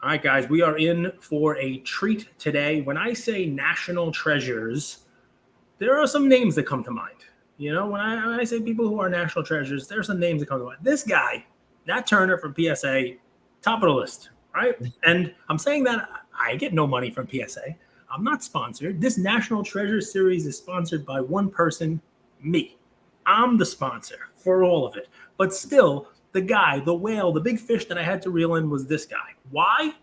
All right, guys, we are in for a treat today. When I say national treasures, there are some names that come to mind. You know, when I say people who are national treasures, there are some names that come to mind. This guy, Nat Turner from PSA, top of the list, right? And I'm saying that I get no money from PSA. I'm not sponsored. This National Treasure Series is sponsored by one person, me. I'm the sponsor for all of it. But still, the guy, the whale, the big fish that I had to reel in was this guy. Why?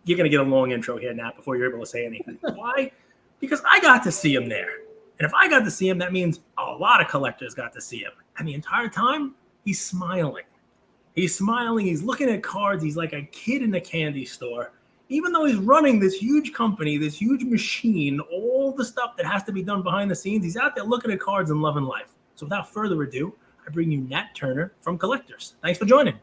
You're going to get a long intro here, Nat, before you're able to say anything. Why? Because I got to see him there. And if I got to see him, that means a lot of collectors got to see him. And the entire time, he's smiling. He's smiling. He's looking at cards. He's like a kid in a candy store. Even though he's running this huge company, this huge machine, all the stuff that has to be done behind the scenes, he's out there looking at cards and loving life. So without further ado, I bring you Nat Turner from Collectors. Thanks for joining.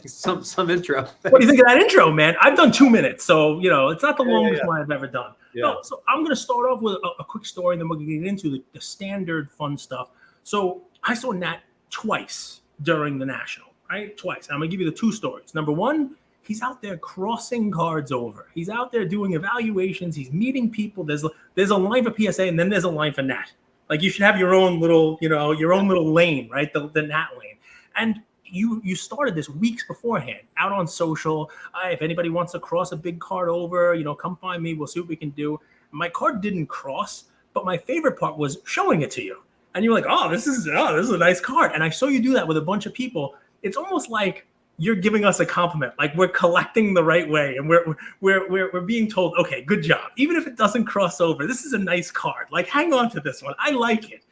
some intro. What do you think of that intro, man? I've done 2 minutes, so it's not the longest one I've ever done. Yeah. No, so I'm going to start off with a quick story, and then we're going to get into the standard fun stuff. So I saw Nat twice during the National, right? Twice. I'm going to give you the two stories. Number one, he's out there crossing cards over. He's out there doing evaluations. He's meeting people. There's a line for PSA, and then there's a line for Nat. Like, you should have your own little, your own little lane, right? The Nat lane. And you started this weeks beforehand out on social. If anybody wants to cross a big card over, come find me. We'll see what we can do. My card didn't cross, but my favorite part was showing it to you. And you're like, oh, this is a nice card. And I saw you do that with a bunch of people. It's almost like you're giving us a compliment, like we're collecting the right way, and we're being told, okay, good job. Even if it doesn't cross over, this is a nice card. Like, hang on to this one. I like it.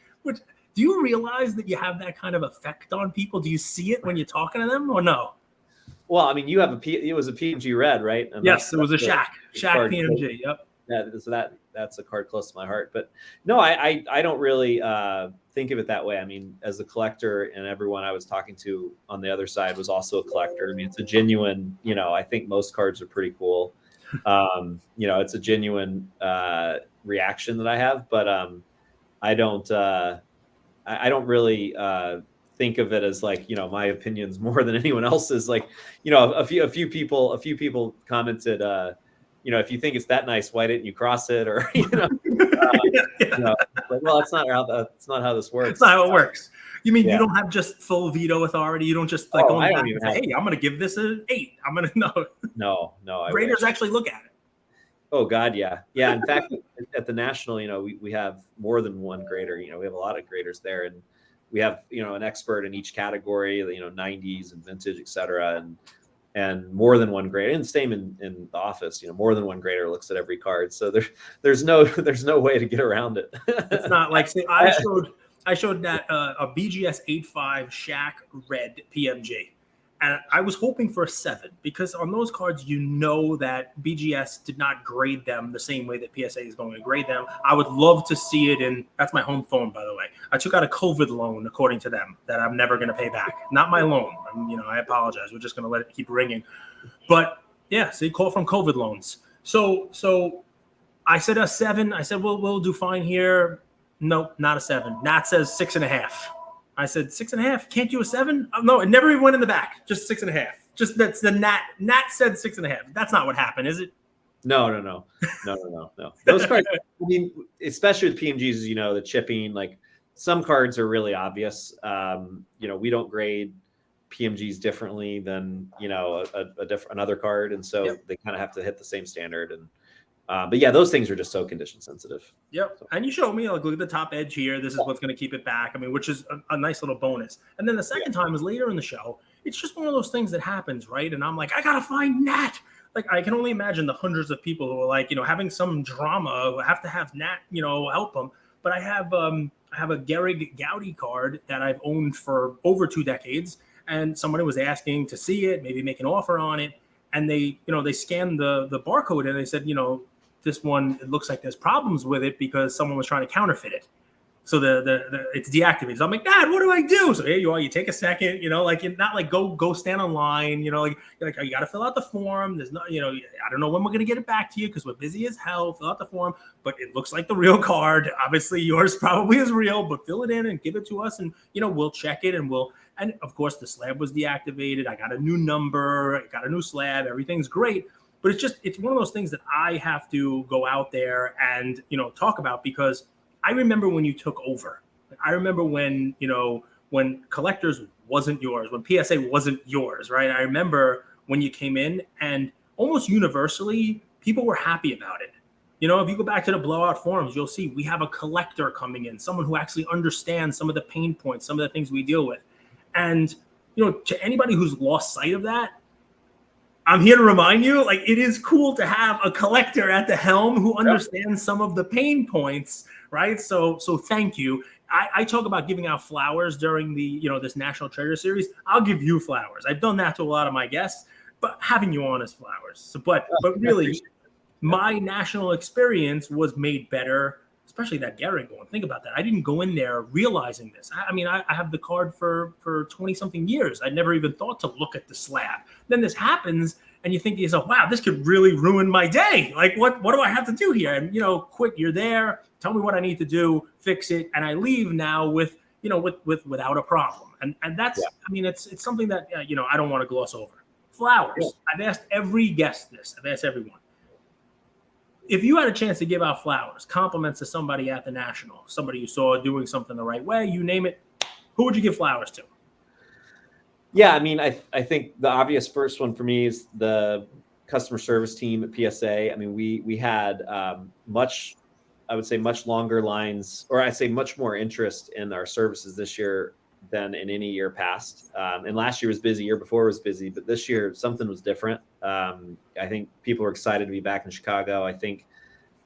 Do you realize that you have that kind of effect on people? Do you see it when you're talking to them, or no? Well, I mean, it was a PMG red, right? And yes, it was a Shaq PMG. Yep. Yeah, so that's a card close to my heart. But no, I don't really think of it that way. I mean, as a collector, and everyone I was talking to on the other side was also a collector. I mean, it's a genuine, I think most cards are pretty cool. It's a genuine reaction that I have, but I don't really think of it as like, my opinions more than anyone else's. Like, a few people commented, if you think it's that nice, why didn't you cross it? Or, like, well, that's not how this works. It's not how it works. You mean you don't have just full veto authority? You don't just like go back and say, hey, I'm going to give this an 8. I'm going to No. Graders actually look at it. Oh God, yeah. In fact, at the National, we have more than one grader. We have a lot of graders there, and we have an expert in each category. 90s and vintage, etc. And more than one grader. And same in the office. More than one grader looks at every card. So there's no way to get around it. It's not like, say, I showed that a BGS 85 Shaq red PMG. And I was hoping for a 7 because on those cards, that BGS did not grade them the same way that PSA is going to grade them. I would love to see it in, that's my home phone, by the way. I took out a COVID loan, according to them, that I'm never going to pay back. Not my loan. I apologize. We're just going to let it keep ringing. But yeah, so you call from COVID loans. So I said a 7. I said, we'll do fine here. Nope, not a 7. Nat says 6.5. I said 6.5. Can't do a 7? Oh, no, it never even went in the back. Just 6.5. Just that's the Nat. Nat said 6.5. That's not what happened, is it? No. Those cards. I mean, especially with PMGs, the chipping. Like, some cards are really obvious. We don't grade PMGs differently than another card, and so they kind of have to hit the same standard. And but yeah, those things are just so condition sensitive. Yep. So. And you showed me, like, look at the top edge here. This is what's going to keep it back. I mean, which is a nice little bonus. And then the second time is later in the show. It's just one of those things that happens, right? And I'm like, I got to find Nat. Like, I can only imagine the hundreds of people who are like, having some drama, who have to have Nat, help them. But I have a Gehrig Gowdy card that I've owned for over 2 decades. And somebody was asking to see it, maybe make an offer on it. And they scanned the barcode and they said, this one, it looks like there's problems with it because someone was trying to counterfeit it. So it's deactivated. So I'm like, Dad, what do I do? So here you are. You take a second, like, you're not like go stand online, like you got to fill out the form. There's not, I don't know when we're going to get it back to you because we're busy as hell. Fill out the form, but it looks like the real card. Obviously yours probably is real, but fill it in and give it to us. And, we'll check it and And of course, the slab was deactivated. I got a new number, I got a new slab. Everything's great. But it's one of those things that I have to go out there and, talk about, because I remember when you took over. I remember when, when Collectors wasn't yours, when PSA wasn't yours, right? I remember when you came in, and almost universally, people were happy about it. If you go back to the Blowout forums, you'll see we have a collector coming in, someone who actually understands some of the pain points, some of the things we deal with. And, to anybody who's lost sight of that, I'm here to remind you, like, it is cool to have a collector at the helm who understands some of the pain points, right? So thank you. I talk about giving out flowers during the, this National Treasure Series. I'll give you flowers. I've done that to a lot of my guests, but having you on is flowers. So, but really, my national experience was made better, especially that Garrett one. Think about that. I didn't go in there realizing this. I have the card for 20-something years. I never even thought to look at the slab. Then this happens, and you think to yourself, wow, this could really ruin my day. Like, what do I have to do here? And, quick, you're there. Tell me what I need to do, fix it, and I leave now with without a problem. And that's, it's something that, I don't want to gloss over. Flowers. Yeah. I've asked every guest this. I've asked everyone. If you had a chance to give out flowers, compliments to somebody at the National, somebody you saw doing something the right way, you name it, who would you give flowers to? Yeah, I think the obvious first one for me is the customer service team at PSA. We had much longer lines, or I say much more interest in our services this year than in any year past. And last year was busy, year before was busy, but this year something was different. I think people were excited to be back in Chicago. I think,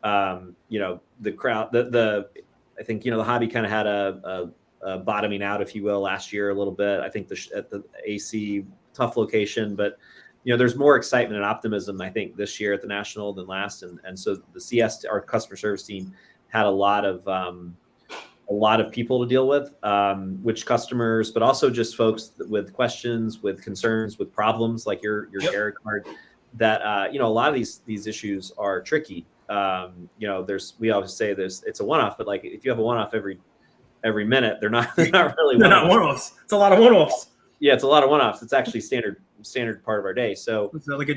the crowd, I think, the hobby kind of had a bottoming out, if you will, last year a little bit. I think at the AC, tough location, but there's more excitement and optimism, I think, this year at the National than last. And so the CS, our customer service team, had a lot of people to deal with, which customers, but also just folks with questions, with concerns, with problems like your Garrett card, that, a lot of these issues are tricky. We always say it's a one-off, but like if you have a one-off every minute, they're not really one-offs. It's a lot of one-offs. Yeah, it's a lot of one-offs. It's actually standard part of our day. So it's like a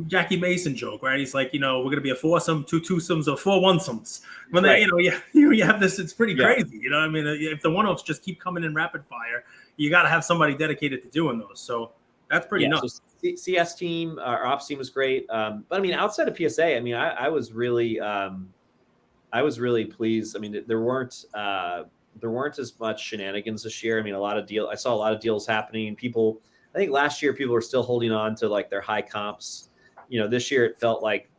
Jackie Mason joke, right? He's like, we're going to be a foursome, two twosomes, or four onesomes. When they, you have this, it's pretty crazy. If the one-offs just keep coming in rapid fire, you got to have somebody dedicated to doing those. So that's pretty nuts. So CS team, our ops team was great. But outside of PSA, I was really pleased. There weren't as much shenanigans this year. I saw a lot of deals happening. I think last year people were still holding on to like their high comps. This year it felt like,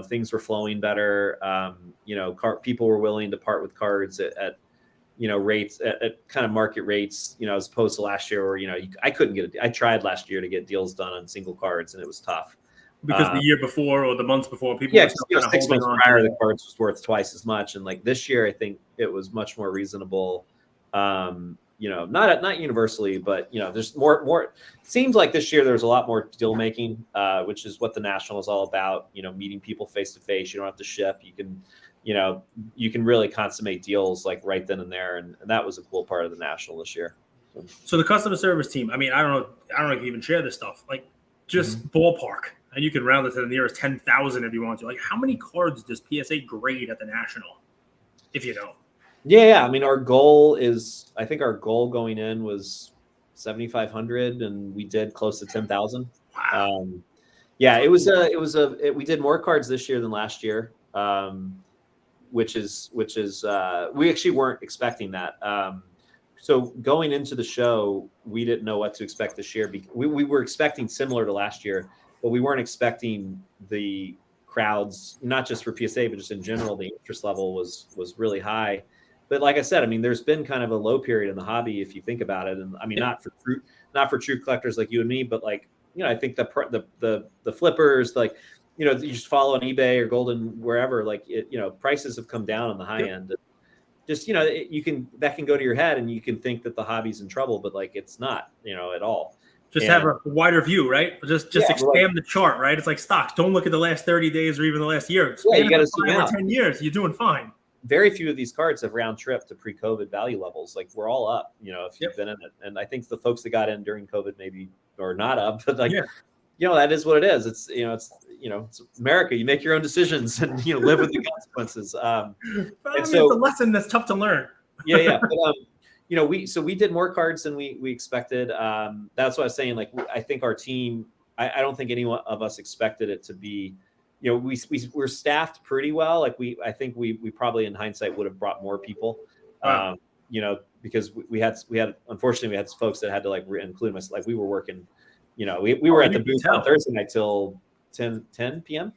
things were flowing better. People were willing to part with cards at rates at kind of market rates, as opposed to last year where, I couldn't get it. I tried last year to get deals done on single cards and it was tough. Because the year before or the months before, people were still kind of 6 months prior, the cards was worth twice as much. And like this year, I think it was much more reasonable. Not universally, but there's more. It seems like this year there's a lot more deal making, which is what the National is all about. Meeting people face to face. You don't have to ship. You can really consummate deals like right then and there, and that was a cool part of the National this year. So the customer service team. I don't know if you even share this stuff. Like just ballpark. And you can round it to the nearest 10,000 if you want to. Like, how many cards does PSA grade at the National, if you know? Yeah. Our goal going in was 7,500, and we did close to 10,000. Wow. We did more cards this year than last year, which is we actually weren't expecting that. So going into the show, we didn't know what to expect this year. We were expecting similar to last year. But we weren't expecting the crowds, not just for PSA, but just in general, the interest level was really high. But like I said, there's been kind of a low period in the hobby if you think about it. And not for true collectors like you and me, but like, I think the flippers, like, you just follow on eBay or Golden, wherever, like prices have come down on the high end. Just, that can go to your head and you can think that the hobby's in trouble, but like, it's not, at all. Just have a wider view, right? Just expand the chart, right? It's like stocks. Don't look at the last 30 days or even the last year. Expand you got to 5 or 10 years. You're doing fine. very few of these cards have round trip to pre-COVID value levels. Like we're all up, if you've been in it. And I think the folks that got in during COVID maybe or not up, but that is what it is. It's it's America. You make your own decisions and live with the consequences. And so it's a lesson that's tough to learn. But, we did more cards than we expected. That's what I was saying. Like I think our team. I don't think any one of us expected it to be. We're staffed pretty well. Like I think we probably in hindsight would have brought more people. Wow. Because we had unfortunately we had folks that had to include us. Like we were working. We were at the booth on Thursday night till 10 p.m.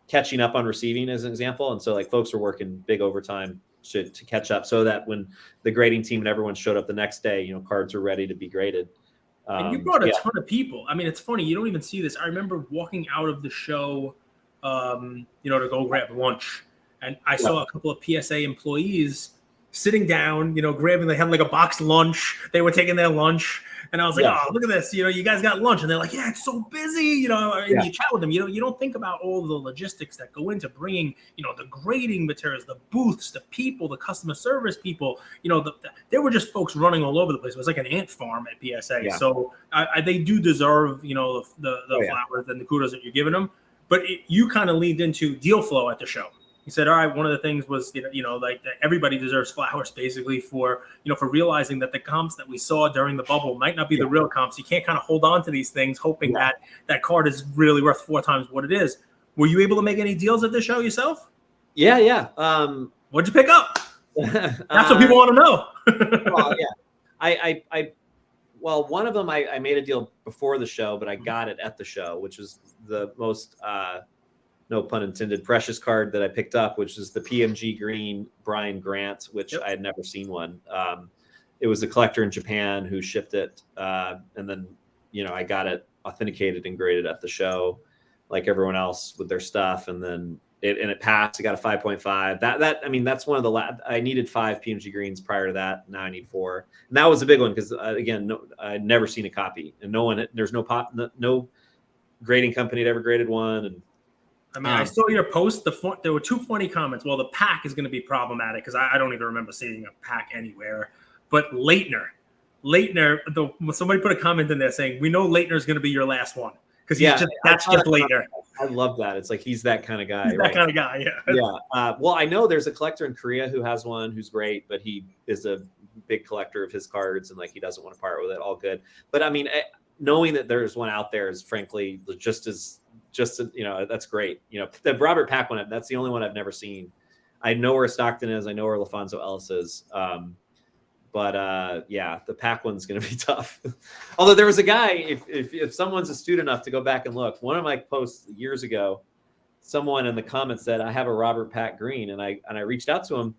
Catching up on receiving as an example. And so folks were working big overtime to catch up so that when the grading team and everyone showed up the next day, cards were ready to be graded. And you brought a ton of people. I mean, it's funny. You don't even see this. I remember walking out of the show, to go grab lunch. And I saw a couple of PSA employees sitting down, grabbing, they had like a boxed lunch. They were taking their lunch. And I was like, oh, look at this. You guys got lunch. And they're like, yeah, it's so busy. And you chat with them. You don't think about all the logistics that go into bringing, the grading materials, the booths, the people, the customer service people. There were just folks running all over the place. It was like an ant farm at PSA. Yeah. So they do deserve, the flowers and the kudos that you're giving them. But you kind of leaned into deal flow at the show. He said, all right, one of the things was, everybody deserves flowers basically for realizing that the comps that we saw during the bubble might not be the real comps. You can't kind of hold on to these things hoping that card is really worth 4 times what it is. Were you able to make any deals at the show yourself? Yeah. What'd you pick up? That's what people want to know. Well, one of them I made a deal before the show, but I got it at the show, which is the most no pun intended, precious card that I picked up, which is the PMG green Brian Grant, which I had never seen one. It was a collector in Japan who shipped it. And then, I got it authenticated and graded at the show like everyone else with their stuff. And then it passed. I got a 5.5. That's one of the I needed 5 PMG greens prior to that. Now I need 4. And that was a big one because I'd never seen a copy and there's no grading company had ever graded one. And I saw your post. There were 2 funny comments. Well, the pack is going to be problematic because I don't even remember seeing a pack anywhere. But Leitner, somebody put a comment in there saying, we know Leitner is going to be your last one because that's just Leitner. I love that. It's like he's that kind of guy. He's that kind of guy, yeah. Well, I know there's a collector in Korea who has one who's great, but he is a big collector of his cards and he doesn't want to part with it. All good. But knowing that there's one out there is frankly that's great. The Robert Pack one, that's the only one I've never seen. I know where Stockton is. I know where LaFonso Ellis is. But the Pack one's going to be tough. Although there was a guy, if someone's astute enough to go back and look, one of my posts years ago, someone in the comments said, I have a Robert Pack green. And I reached out to him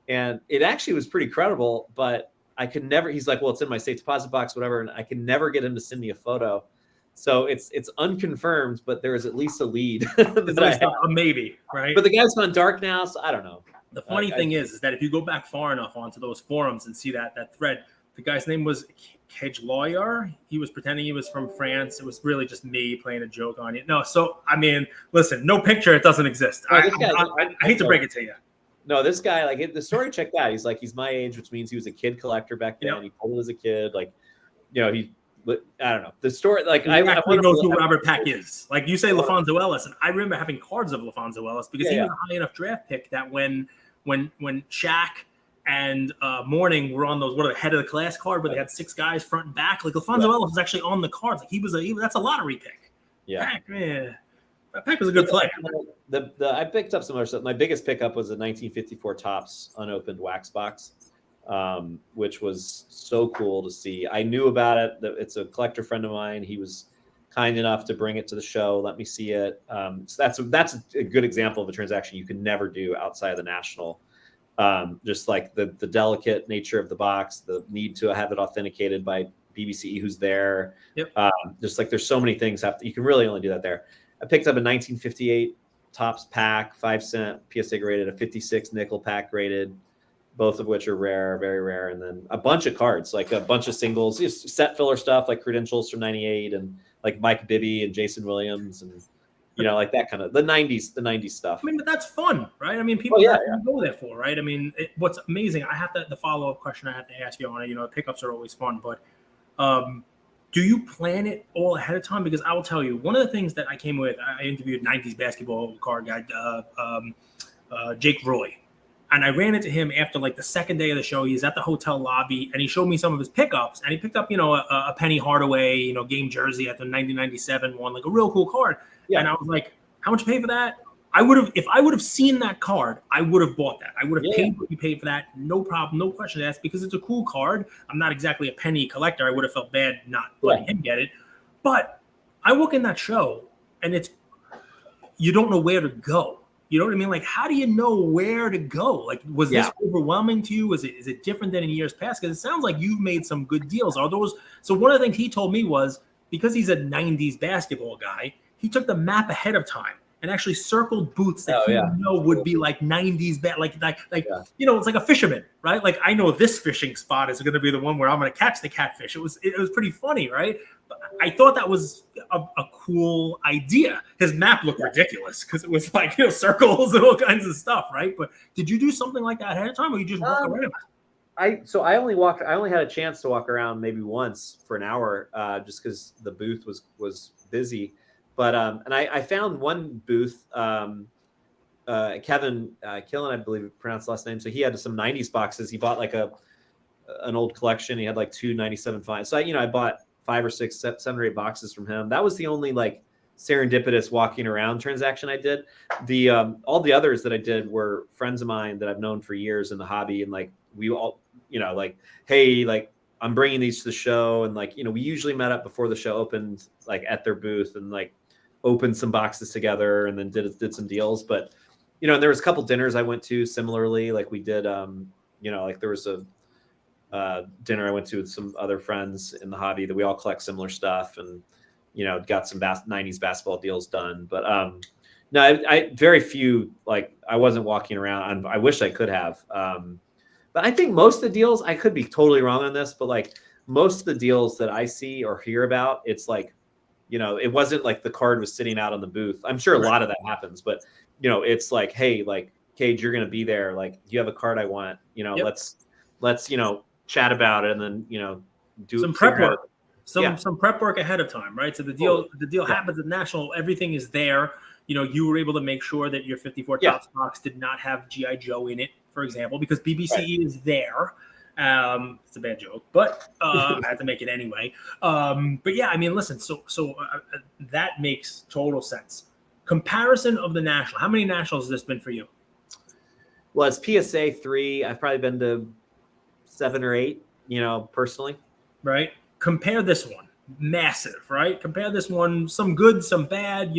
and it actually was pretty credible, but I could never, he's like, well, it's in my safe deposit box, whatever. And I can never get him to send me a photo. So it's unconfirmed, but there is at least a lead. A maybe, right? But the guy's gone dark now, so I don't know. The funny thing is that if you go back far enough onto those forums and see that thread, the guy's name was Kejloyar. He was pretending he was from France. It was really just me playing a joke on it. No, so listen, no picture, it doesn't exist. I hate to break it to you. No, this guy, the story checked out. He's my age, which means he was a kid collector back then. Yep. He pulled as a kid, I don't know the story. Everybody knows who Robert Pack is. Like you say, LaFonso Ellis, and I remember having cards of LaFonso Ellis because he was a high enough draft pick that when Shaq and Mourning were on those the head of the class card where they had 6 guys front and back. LaFonso Ellis was actually on the cards. That's a lottery pick. Yeah, Pack, man. Pack was a good player. I picked up some other stuff. My biggest pickup was a 1954 Topps unopened wax box. Which was so cool to see. I knew about it. It's a collector friend of mine. He was kind enough to bring it to the show, let me see it. So that's a good example of a transaction you can never do outside of the national. Just like the delicate nature of the box, the need to have it authenticated by BBC who's there. Yep. Just there's so many things you can really only do that there. I picked up a 1958 Topps pack, 5 cent PSA graded, a 56 nickel pack graded, both of which are rare, very rare. And then a bunch of cards, a bunch of singles, just set filler stuff like credentials from 98 and Mike Bibby and Jason Williams. And, like that kind of the '90s stuff. I mean, but that's fun, right? I mean, people that's what you go there for, right? I mean, what's amazing, I have the follow-up question I have to ask you on it, pickups are always fun, but do you plan it all ahead of time? Because I will tell you, one of the things that I came with, I interviewed '90s basketball card guy, Jake Roy. And I ran into him after like the second day of the show. He's at the hotel lobby and he showed me some of his pickups. And he picked up, a Penny Hardaway, game jersey at the 1997 one, like a real cool card. Yeah. And I was like, how much you pay for that? If I would have seen that card, I would have bought that. I would have paid what you paid for that. No problem, no question asked, because it's a cool card. I'm not exactly a Penny collector. I would have felt bad not letting him get it. But I walk in that show and you don't know where to go. You know what I mean? Like, how do you know where to go? Like, was this overwhelming to you? Is it different than in years past? Because it sounds like you've made some good deals. So one of the things he told me was, because he's a 90s basketball guy, he took the map ahead of time and actually circled booths that would be like 90s it's like a fisherman, right? Like, I know this fishing spot is going to be the one where I'm going to catch the catfish. It was pretty funny, right? But I thought that was a cool idea. His map looked ridiculous because it was like circles and all kinds of stuff, right? But did you do something like that ahead of time, or you just walk around? I only had a chance to walk around maybe once for an hour, just because the booth was busy. But and I found one booth, Kevin Killen, I believe pronounced last name. So he had some 90s boxes. He bought like an old collection. He had like 2 97 finds. So I bought 5 or 6, 7 or 8 boxes from him. That was the only like serendipitous walking around transaction I did. The all the others that I did were friends of mine that I've known for years in the hobby, and like we all like, hey, like I'm bringing these to the show, and like we usually met up before the show opened, like at their booth, and like opened some boxes together, and then did some deals. But and there was a couple dinners I went to similarly, like we did like there was a dinner I went to with some other friends in the hobby that we all collect similar stuff, and got some 90s basketball deals done. But no, I very few, like I wasn't walking around. I wish I could have, but I think most of the deals, I could be totally wrong on this, but like most of the deals that I see or hear about, it's like it wasn't like the card was sitting out on the booth. I'm sure a lot of that happens, but it's like, hey, like Cage, you're going to be there. Like, do you have a card I want? Let's chat about it, and then do some prep work. Some prep work ahead of time, right? So the deal happens at National. Everything is there. You were able to make sure that your 54 Topps box did not have G.I. Joe in it, for example, because BBC is there. It's a bad joke, but I had to make it anyway. But yeah, I mean, listen, so that makes total sense. Comparison of the National. How many Nationals has this been for you? Well, it's PSA 3. I've probably been to 7 or 8, personally. Right. Compare this one. Massive, right? Compare this one. Some good, some bad.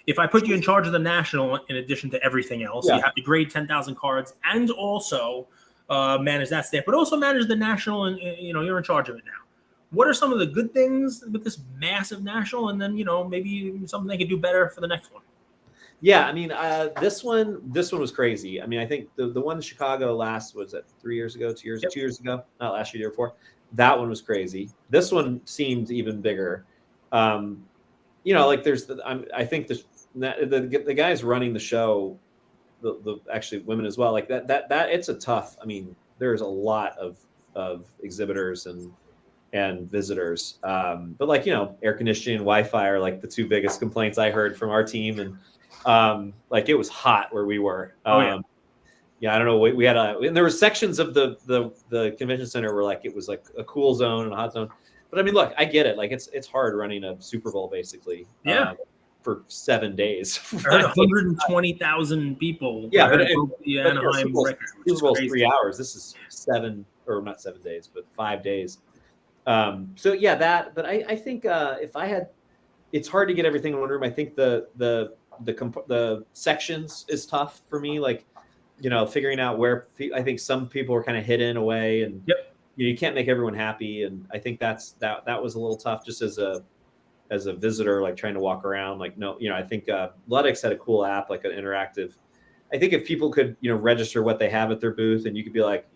If I put you in charge of the National, in addition to everything else, you have to grade 10,000 cards and also manage that staff, but also manage the National, and you're in charge of it now. What are some of the good things with this massive National, and then maybe something they could do better for the next one? Yeah, I mean, this one was crazy. I mean, I think the one in Chicago was that 3 years ago, 2 years ago, not last year, the year before. That one was crazy. This one seemed even bigger. Like there's I think the guys running the show, the actually women as well, like that it's a tough. I mean, there's a lot of exhibitors and visitors, but like air conditioning and Wi-Fi are like the 2 biggest complaints I heard from our team, and like it was hot where we were. I don't know. We had and there were sections of the convention center where like it was like a cool zone and a hot zone. But I mean, look, I get it. Like it's hard running a Super Bowl basically. For 7 days. 120,000 people. Yeah, but the Anaheim record. Super Bowl's 3 hours. This is 7, or not 7 days, but 5 days. So yeah, that. But I think if I had, it's hard to get everything in one room. I think the sections is tough for me. Like, figuring out where I think some people are kind of hidden away, and you can't make everyone happy. And I think that was a little tough just as a visitor, like trying to walk around. Like, no, I think Ludix had a cool app, like an interactive. I think if people could, register what they have at their booth, and you could be like,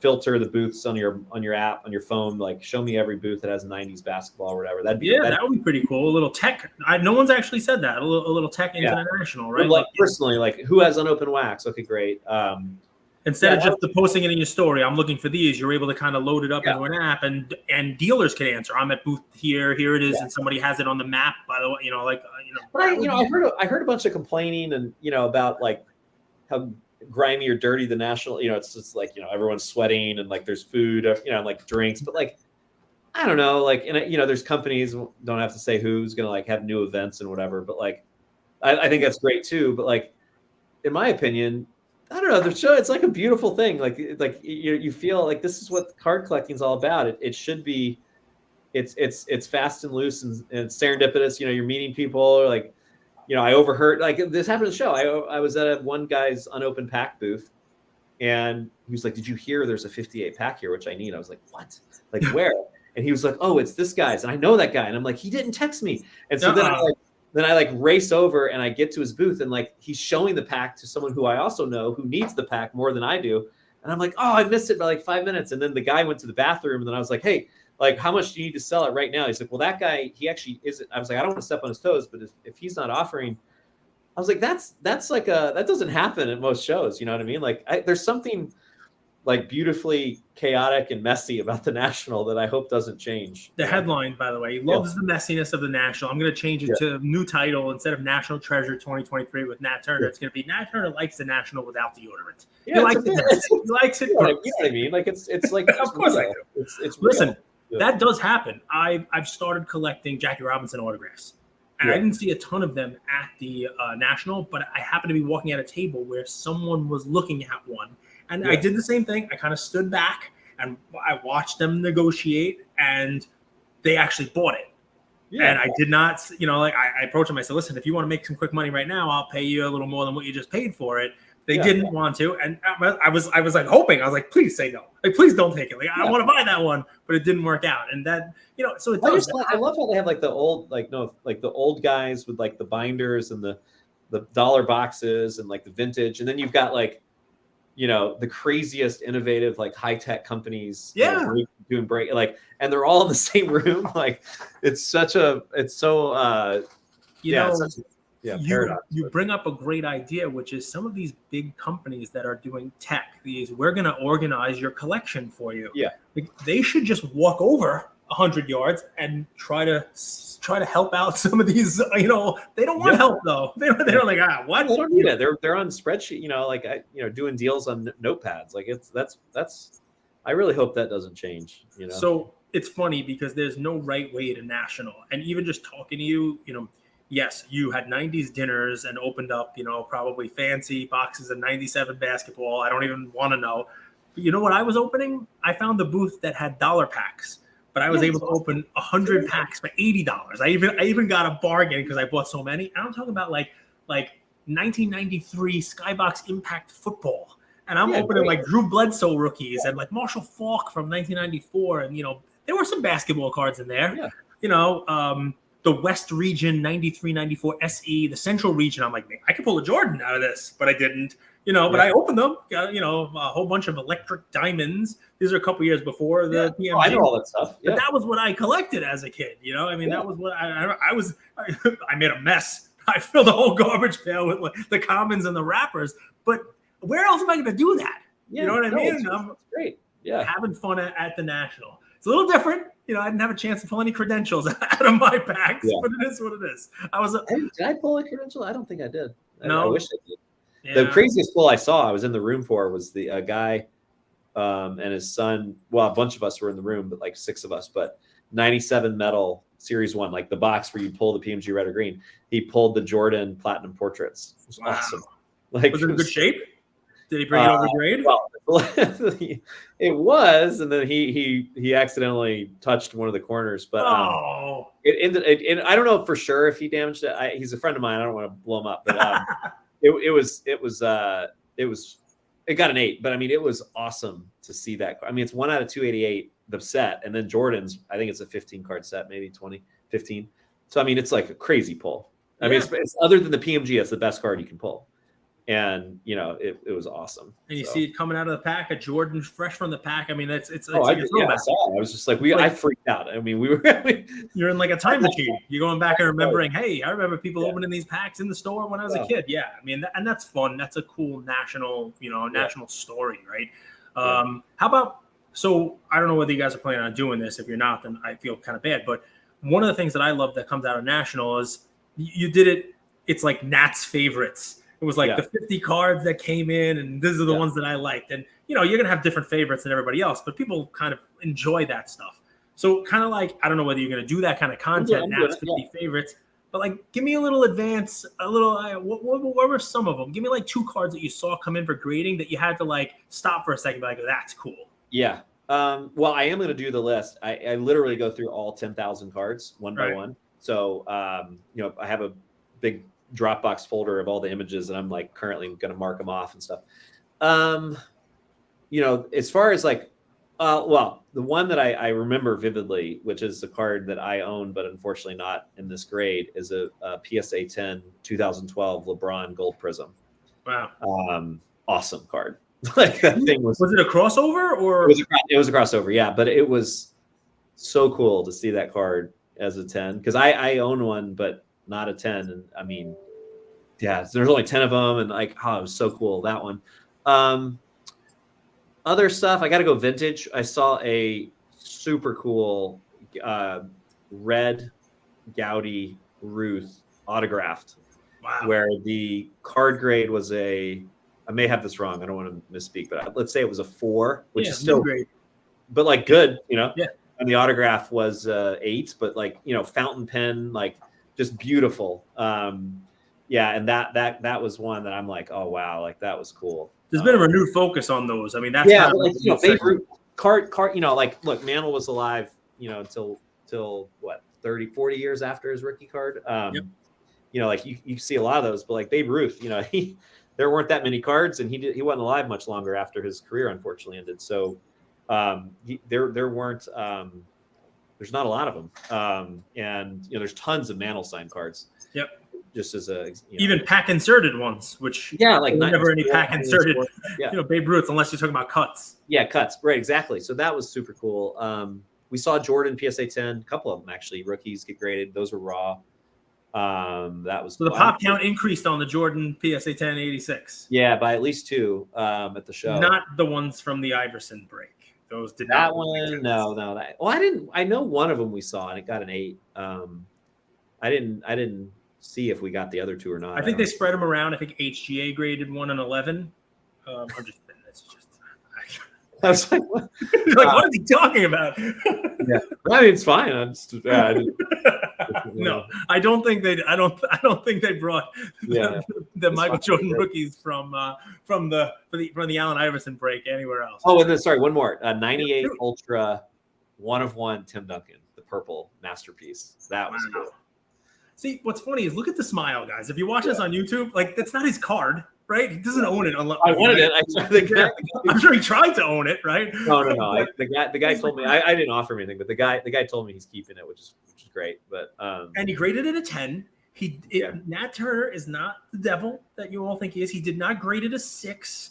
filter the booths on your app on your phone. Like, show me every booth that has 90s basketball or whatever. That would be pretty cool. A little tech. No one's actually said that. A little tech into the national, right? Like personally, like who has unopened wax? Okay, great. Instead of just posting it in your story, I'm looking for these. You're able to kind of load it up into an app, and dealers can answer. I'm at booth here it is, and somebody has it on the map. By the way, But I heard a bunch of complaining and about like how grimy or dirty the national. It's just like everyone's sweating and like there's food, and like drinks, but like I don't know, like and there's companies, don't have to say who's gonna like have new events and whatever, but like I think that's great too. But like in my opinion, I don't know. The show, it's like a beautiful thing. Like you feel like this is what card collecting is all about. It should be. It's fast and loose and serendipitous. You're meeting people. Or like, I overheard like this happened at the show. I was at one guy's unopened pack booth, and he was like, "Did you hear? There's a 58 pack here, which I need." I was like, "What? Like where?" And he was like, "Oh, it's this guy's," and I know that guy. And I'm like, "He didn't text me." And so then I like race over and I get to his booth and like he's showing the pack to someone who I also know who needs the pack more than I do. And I'm like, oh, I missed it by like 5 minutes. And then the guy went to the bathroom and then I was like, hey, like how much do you need to sell it right now? He's like, well, that guy, he actually isn't. I was like, I don't want to step on his toes, but if he's not offering, I was like, that's like that doesn't happen at most shows. You know what I mean? Like there's something like beautifully chaotic and messy about the national that I hope doesn't change. The headline, by the way, he loves the messiness of the national. I'm going to change it to a new title. Instead of National Treasure 2023 with Nat Turner, it's going to be Nat Turner likes the national without deodorant. He likes it. He likes it. You know what I mean? Like it's like of course I do. It's listen. That does happen. I've started collecting Jackie Robinson autographs. And I didn't see a ton of them at the national, but I happened to be walking at a table where someone was looking at one. And I did the same thing. I kind of stood back and I watched them negotiate, and they actually bought it. Yeah. And I did not, I approached them. I said, listen, if you want to make some quick money right now, I'll pay you a little more than what you just paid for it. They didn't want to. And I was like hoping, I was like, please say no. Like, please don't take it. Like, I want to buy that one, but it didn't work out. And that, so it does. I love how they have like the old, the old guys with like the binders and the dollar boxes and like the vintage. And then you've got like, the craziest innovative, like high tech companies, doing break, like, and they're all in the same room. Like you bring up a great idea, which is some of these big companies that are doing tech, we're going to organize your collection for you. Yeah. Like, they should just walk over 100 yards and try to help out some of these, they don't want help though. They're like, what? They don't need it. They're on spreadsheet, doing deals on notepads. Like that's, I really hope that doesn't change, So it's funny because there's no right way to national. And even just talking to you, yes, you had 90s dinners and opened up, probably fancy boxes of 97 basketball. I don't even want to know. But you know what I was opening? I found the booth that had dollar packs. But I was able to open 100 packs for $80. I even got a bargain because I bought so many. And I'm talking about like 1993 Skybox Impact Football. And I'm opening like Drew Bledsoe rookies and like Marshall Faulk from 1994. And, there were some basketball cards in there. Yeah. The West Region 93-94 SE, the Central Region. I'm like, I could pull a Jordan out of this, but I didn't. But I opened them, got, a whole bunch of electric diamonds. These are a couple years before the PMG. Oh, I know all that stuff. Yeah. But that was what I collected as a kid. That was what I made a mess. I filled a whole garbage pail with like the commons and the wrappers. But where else am I going to do that? Yeah, you know what I mean? It's great. Yeah. Having fun at the National. It's a little different. I didn't have a chance to pull any credentials out of my packs, but it is what it is. Did I pull a credential? I don't think I did. No. I wish I did. Yeah. The craziest pull I saw, I was in the room for, was the guy and his son. Well, a bunch of us were in the room, but like 6 of us. But 97 metal Series 1, like the box where you pull the PMG red or green. He pulled the Jordan Platinum portraits. It was awesome. Like, was it in good shape? Did he bring it over grade? Well, it was, and then he accidentally touched one of the corners. But it ended. I don't know for sure if he damaged it. He's a friend of mine. I don't want to blow him up, but it got an 8. But I mean, it was awesome to see that. I mean, it's 1 out of 288 the set, and then Jordan's. I think it's a 15 card set, maybe 20, 15. So I mean, it's like a crazy pull. I mean, it's other than the PMG, it's the best card you can pull. and it was awesome. And you see it coming out of the pack, a Jordan fresh from the pack. I mean, it's I saw it. I was just like, I freaked out. I mean, we were. You're in like a time machine. You're going back and remembering. Hey, I remember people opening these packs in the store when I was a kid. Yeah, I mean, and that's fun. That's a cool national, national story, right? How about? So I don't know whether you guys are planning on doing this. If you're not, then I feel kind of bad. But one of the things that I love that comes out of national is you did it. It's like Nat's favorites. It was like the 50 cards that came in, and these are the ones that I liked. And, you're going to have different favorites than everybody else, but people kind of enjoy that stuff. So kind of like, I don't know whether you're going to do that kind of content, Nat's 50 favorites, but like, give me a little advance, what were some of them? Give me like 2 cards that you saw come in for grading that you had to like stop for a second, be like, that's cool. Yeah. Well, I am going to do the list. I literally go through all 10,000 cards one by one. So, I have a big Dropbox folder of all the images, and I'm like currently going to mark them off and stuff. As far as like, the one that I remember vividly, which is the card that I own, but unfortunately not in this grade, is a PSA 10 2012 LeBron Gold Prism. Wow. Awesome card. Like that thing was it a crossover or? It was a crossover. Yeah. But it was so cool to see that card as a 10. Cause I own one, but not a 10. And I mean, there's only 10 of them. And like, it was so cool. That one. Other stuff, I got to go vintage. I saw a super cool red Gaudy Ruth autographed. Wow. Where the card grade was I may have this wrong. I don't want to misspeak, but let's say it was a 4, which is still great, but like good, Yeah. And the autograph was 8, but like, fountain pen, like just beautiful. And that was one that I'm like, oh wow, like that was cool. There's been a renewed focus on those. I mean, that's Babe Ruth card. Like, look, Mantle was alive, until what 30, 40 years after his rookie card. Like you see a lot of those, but like Babe Ruth, there weren't that many cards, and he wasn't alive much longer after his career unfortunately ended. So there weren't. There's not a lot of them, and there's tons of Mantle signed cards. Yep. Just as a even pack inserted ones, which like never any pack inserted. Babe Ruth, unless you're talking about cuts. Yeah, cuts, right? Exactly. So that was super cool. We saw Jordan PSA 10, a couple of them actually, rookies get graded. Those were raw. That was so the pop count increased on the Jordan PSA 10 86. Yeah, by at least 2 at the show. Not the ones from the Iverson break. Those did that not. One. No. I know one of them we saw and it got an 8. I didn't see if we got the other 2 or not. I think they spread them around. I think HGA graded 1 and 11. I'm just. I was like, what? What is he talking about? Yeah, I mean, it's fine. No, I don't think they. I don't think they brought the Michael Jordan rookies from the Allen Iverson break anywhere else. Oh, and then sorry, one more. 98 Ultra, 1 of 1 Tim Duncan, the purple masterpiece. That was cool. See, what's funny is look at the smile, guys. If you watch this on YouTube, like that's not his card, right? He doesn't own it. Unless, I wanted it. I'm sure he tried to own it, right? No. The guy told me I didn't offer him anything, but the guy told me he's keeping it, which is great. But and he graded it a 10. Nat Turner is not the devil that you all think he is. He did not grade it a 6.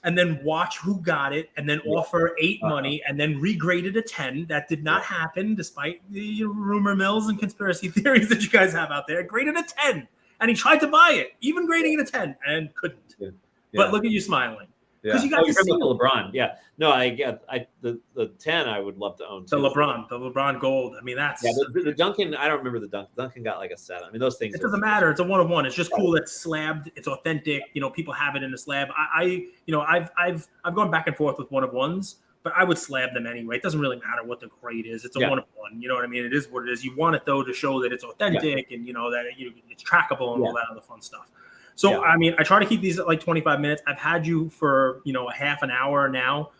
And then watch who got it, and then offer 8 money, and then regraded a 10. That did not happen, despite the rumor mills and conspiracy theories that you guys have out there. Graded a 10, and he tried to buy it, even grading it a 10, and couldn't. Yeah. But look at you smiling. Because you got to see the LeBron. Yeah. No, the 10 I would love to own too. The LeBron gold. I mean, that's the Duncan. I don't remember the Duncan. Duncan got like a 7. I mean, those things. It doesn't matter. It's a 1 of 1. It's just cool. It's slabbed. It's authentic. People have it in the slab. I've gone back and forth with 1 of 1s, but I would slab them anyway. It doesn't really matter what the grade is. It's a 1 of 1. You know what I mean? It is what it is. You want it though to show that it's authentic and that it's trackable and all that other fun stuff. So, I mean, I try to keep these at like 25 minutes. I've had you for, a half an hour now.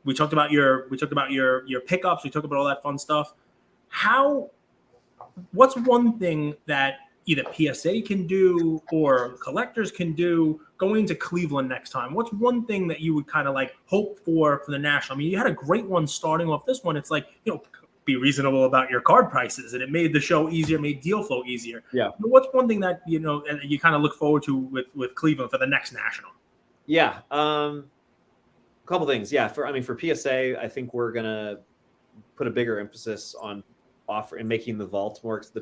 We talked about your pickups. We talked about all that fun stuff. What's one thing that either PSA can do or collectors can do going to Cleveland next time? What's one thing that you would kind of like hope for the national? I mean, you had a great one starting off this one. It's like, be reasonable about your card prices, and it made the show easier, made deal flow easier. Yeah. But what's one thing that you kind of look forward to with Cleveland for the next national? Yeah, a couple things. Yeah, for PSA, I think we're gonna put a bigger emphasis on making the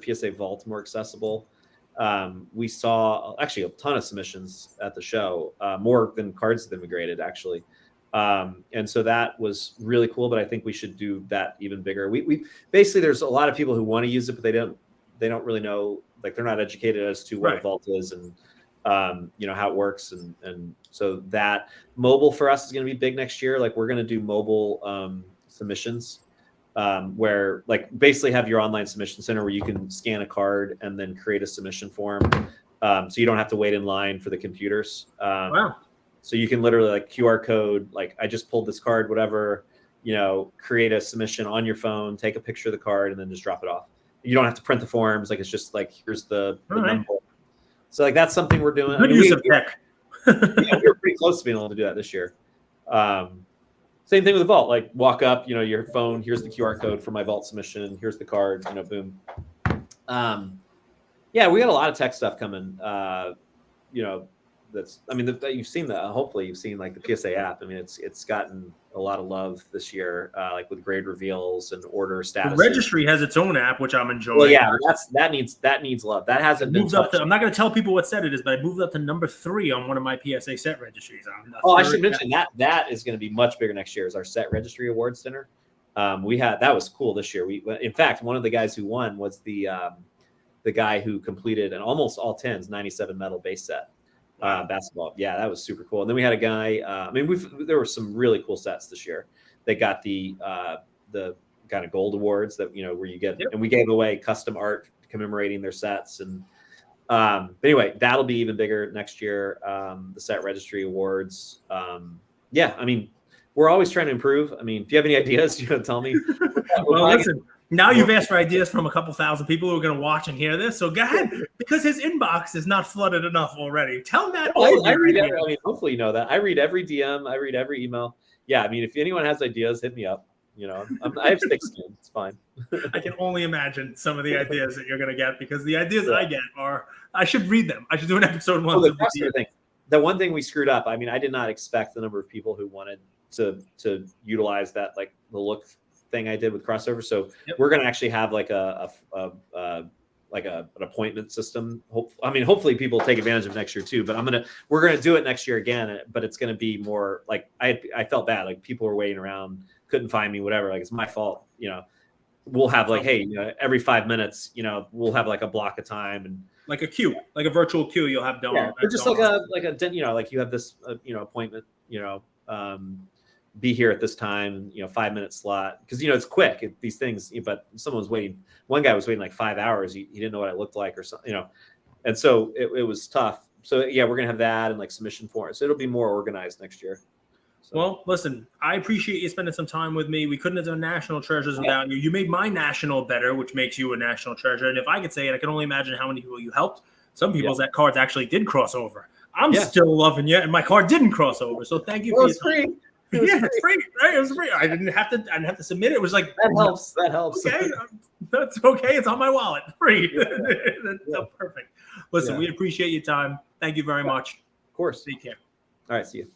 PSA vault more accessible. We saw actually a ton of submissions at the show, more than cards that immigrated actually. And so that was really cool, but I think we should do that even bigger. We basically, there's a lot of people who want to use it, but they don't really know, like they're not educated as to what a vault is and how it works. And so that mobile for us is going to be big next year. Like we're going to do mobile submissions where like basically have your online submission center where you can scan a card and then create a submission form. So you don't have to wait in line for the computers. Wow. So you can literally like QR code, like I just pulled this card, whatever, create a submission on your phone, take a picture of the card and then just drop it off. You don't have to print the forms. Like it's just like, here's the number. So like, that's something we're doing. Good use of tech. Yeah, we were pretty close to being able to do that this year. Same thing with the vault, like walk up, your phone, here's the QR code for my vault submission. Here's the card, boom. Yeah, we got a lot of tech stuff coming. You've seen that. Hopefully you've seen like the PSA app. I mean, it's gotten a lot of love this year, like with grade reveals and order status. The registry has its own app, which I'm enjoying. Well, yeah, that needs love. That hasn't been touched. I'm not going to tell people what set it is, but I moved up to number 3 on one of my PSA set registries. I should mention that is going to be much bigger next year. Is our set registry awards dinner. That was cool this year. In fact, one of the guys who won was the guy who completed an almost all 10s 97 metal base set. Basketball. Yeah, that was super cool. And then we had a guy, there were some really cool sets this year. They got the kind of gold awards that, where you get, and we gave away custom art commemorating their sets. And but anyway, that'll be even bigger next year. The set registry awards. We're always trying to improve. I mean, if you have any ideas, tell me. Well, listen, now you've asked for ideas from a couple thousand people who are going to watch and hear this. So go ahead, because his inbox is not flooded enough already. Tell Nat. I read hopefully you know that. I read every DM. I read every email. Yeah, if anyone has ideas, hit me up. I have thick skin. It's fine. I can only imagine some of the ideas that you're going to get, because the ideas I get are, I should read them. I should do an episode once. The one thing we screwed up. I did not expect the number of people who wanted to utilize that, like the look thing I did with crossover. So we're going to actually have like an appointment system. Hopefully people take advantage of next year too, but we're going to do it next year again, but it's going to be more like, I felt bad. Like people were waiting around, couldn't find me, whatever. Like it's my fault. We'll have like, hey, every 5 minutes, we'll have like a block of time and like a queue, like a virtual queue. You'll have just like you have this, appointment, be here at this time, 5 minute slot. Cause it's quick, these things, but someone's waiting. One guy was waiting like 5 hours. He didn't know what I looked like or something, and so it was tough. So yeah, we're going to have that and like submission forms. So it'll be more organized next year. So. Well, listen, I appreciate you spending some time with me. We couldn't have done National Treasures without you. You made my national better, which makes you a national treasure. And if I could say it, I can only imagine how many people you helped. Some people's that cards actually did cross over. I'm still loving you, and my card didn't cross over. So thank you for your time. It's free, right? It was free. I didn't have to submit it. It was like that helps. Okay, that's okay. It's on my wallet, free. That's perfect. Listen, we appreciate your time. Thank you very much. Of course. Take care. All right, see you.